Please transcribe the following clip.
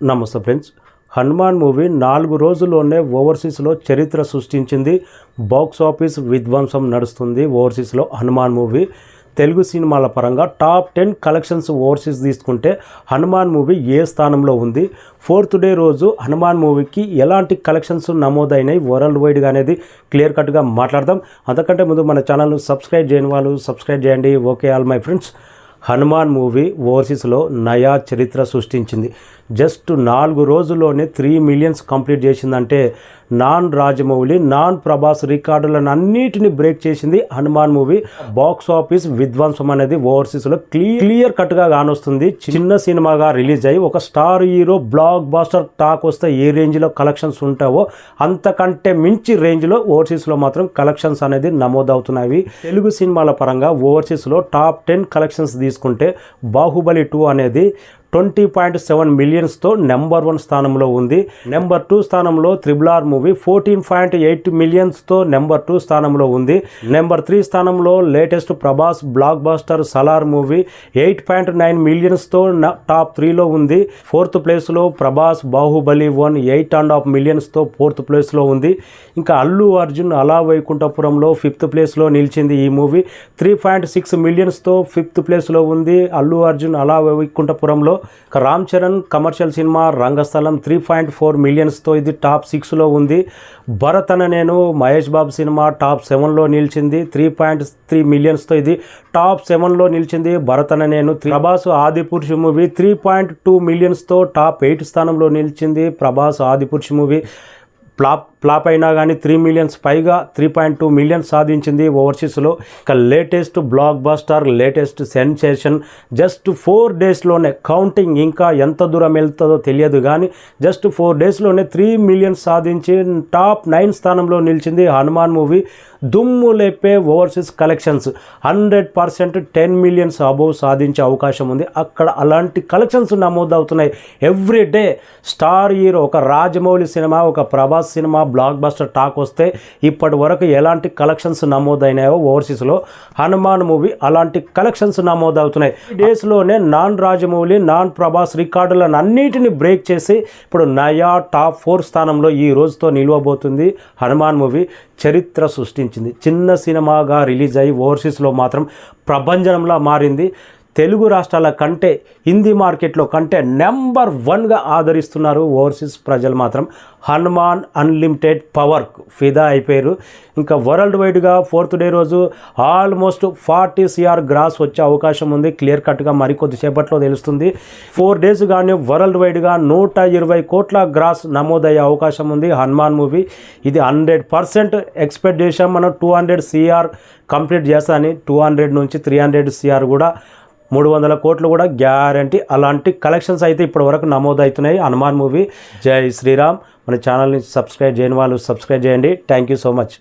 నమస్తే friends. Hanuman movie 4 రోజుల్లోనే ఓవర్సీస్లో చరిత్ర సృష్టించింది. బాక్స్ ఆఫీస్ విధ్వంసం నడుస్తుంది ఓవర్సీస్లో హనుమాన్ మూవీ. తెలుగు సినిమాల పరంగా టాప్ 10 కలెక్షన్స్ ఓవర్సీస్ తీసుకుంటే హనుమాన్ మూవీ ఏ స్థానంలో ఉంది, 4th డే రోజు హనుమాన్ మూవీకి ఎలాంటి కలెక్షన్స్ నమోదైనాయి వరల్డ్ వైడ్గా అనేది క్లియర్ కట్గా మాట్లాడదాం. అంతకంటే ముందు మన ఛానల్ను సబ్స్క్రైబ్ చేయని వాళ్ళు సబ్స్క్రైబ్ చేయండి. Okay all my friends. Hanuman movie ఓవర్సీస్లో నయా చరిత్ర సృష్టించింది. జస్ట్ 4 రోజుల్లోనే 3 మిలియన్స్ కంప్లీట్ చేసిందంటే నాన్ రాజమౌళి, నాన్ ప్రభాస్ రికార్డులను అన్నిటిని బ్రేక్ చేసింది హనుమాన్ మూవీ. బాక్స్ ఆఫీస్ విధ్వంసం అనేది ఓవర్సీస్లో క్లియర్ కట్గా కానొస్తుంది. చిన్న సినిమాగా రిలీజ్ అయ్యి ఒక star hero blockbuster talk వస్తే ఏ రేంజ్లో కలెక్షన్స్ ఉంటావో అంతకంటే మించి రేంజ్లో ఓవర్సీస్లో మాత్రం కలెక్షన్స్ అనేది నమోదవుతున్నాయి. తెలుగు సినిమాల పరంగా ఓవర్సీస్లో టాప్ 10 కలెక్షన్స్ తీసుకుంటే బాహుబలి 2 అనేది 20.7 మిలియన్స్తో నెంబర్ 1 స్థానంలో ఉంది. నెంబర్ 2 స్థానంలో RRR మూవీ 14.8 మిలియన్స్తో నెంబర్ 2 స్థానంలో ఉంది. నెంబర్ 3 స్థానంలో latest Prabhas blockbuster Salaar movie 8.9 మిలియన్స్తో టాప్ 3లో ఉంది. 4th ప్లేస్లో ప్రభాస్ బాహుబలి 1 8.5 మిలియన్స్తో 4th ప్లేస్లో ఉంది. ఇంకా అల్లు అర్జున్ అలా వైకుంఠపురంలో 5th ప్లేస్లో నిలిచింది. ఈ మూవీ 3.6 మిలియన్స్తో 5th ప్లేస్లో ఉంది. అల్లు అర్జున్ అలా వైకుంఠపురంలో రామ్ చరణ్ కమర్షియల్ సినిమా రంగస్థలం 3.4 మిలియన్స్తో ఇది టాప్ 6లో ఉంది. భరత్ అనే నేను మహేష్ బాబు సినిమా టాప్ 7లో నిలిచింది. 3.3 మిలియన్స్తో ఇది టాప్ 7లో నిలిచింది. భరత్ అనే నేను. ప్రభాస్ ఆదిపురుష్ మూవీ 3.2 మిలియన్స్తో టాప్ 8 స్థానంలో నిలిచింది. ప్రభాస్ ఆదిపురుష్ మూవీ ఫ్లాప్ అయినా కానీ 3 మిలియన్స్ పైగా 3.2 మిలియన్స్ సాధించింది ఓవర్సీస్లో. ఇక latest blockbuster, latest sensation just 4 డేస్లోనే కౌంటింగ్ ఇంకా ఎంత దూరం వెళ్తుందో తెలియదు కానీ జస్ట్ 4 డేస్లోనే 3 మిలియన్స్ సాధించి టాప్ 9 స్థానంలో నిలిచింది హనుమాన్ మూవీ. దుమ్ము లేపే ఓవర్సీస్ కలెక్షన్స్ 100% 10 మిలియన్స్ అబోవ్ సాధించే అవకాశం ఉంది. అక్కడ అలాంటి కలెక్షన్స్ నమోదవుతున్నాయి ఎవ్రీ డే. స్టార్ హీరో ఒక రాజమౌళి సినిమా, ఒక Prabhas cinema block buster talk వస్తే ఇప్పటి వరకు ఎలాంటి కలెక్షన్స్ నమోదైనాయో ఓవర్సీస్లో హనుమాన్ మూవీ అలాంటి కలెక్షన్స్ నమోదవుతున్నాయి. డేస్లోనే నాన్ రాజమౌళి, నాన్ ప్రభాస్ రికార్డులను అన్నిటిని బ్రేక్ చేసి ఇప్పుడు నయా టాప్ 4 స్థానంలో ఈ రోజుతో నిలవబోతుంది. హనుమాన్ మూవీ చరిత్ర సృష్టించింది. చిన్న సినిమాగా రిలీజ్ అయ్యి ఓవర్సీస్లో మాత్రం ప్రభంజనంలా మారింది. తెలుగు రాష్ట్రాల కంటే హిందీ మార్కెట్లో కంటే నెంబర్ 1గా ఆదరిస్తున్నారు ఓవర్సీస్ ప్రజలు. మాత్రం హనుమాన్ అన్లిమిటెడ్ పవర్ ఫిదా అయిపోయారు. ఇంకా వరల్డ్ వైడ్గా 4th డే రోజు ఆల్మోస్ట్ 40 CR గ్రాస్ వచ్చే అవకాశం ఉంది. క్లియర్ కట్గా మరికొద్ది సేపట్లో తెలుస్తుంది. 4 డేస్ కానీ వరల్డ్ వైడ్గా 120 కోట్ల గ్రాస్ నమోదయ్యే అవకాశం ఉంది హనుమాన్ మూవీ. ఇది 100% ఎక్స్పెక్ట్ చేసాం మనం. 200 CR కంప్లీట్ చేస్తానని. 200 నుంచి 300 CR కూడా 300 కోట్లు కూడా గ్యారంటీ. అలాంటి కలెక్షన్స్ అయితే ఇప్పటి వరకు నమోదవుతున్నాయి హనుమాన్ మూవీ. జై శ్రీరామ్. మన ఛానల్ని సబ్స్క్రైబ్ చేయని వాళ్ళు సబ్స్క్రైబ్ చేయండి. Thank you so much.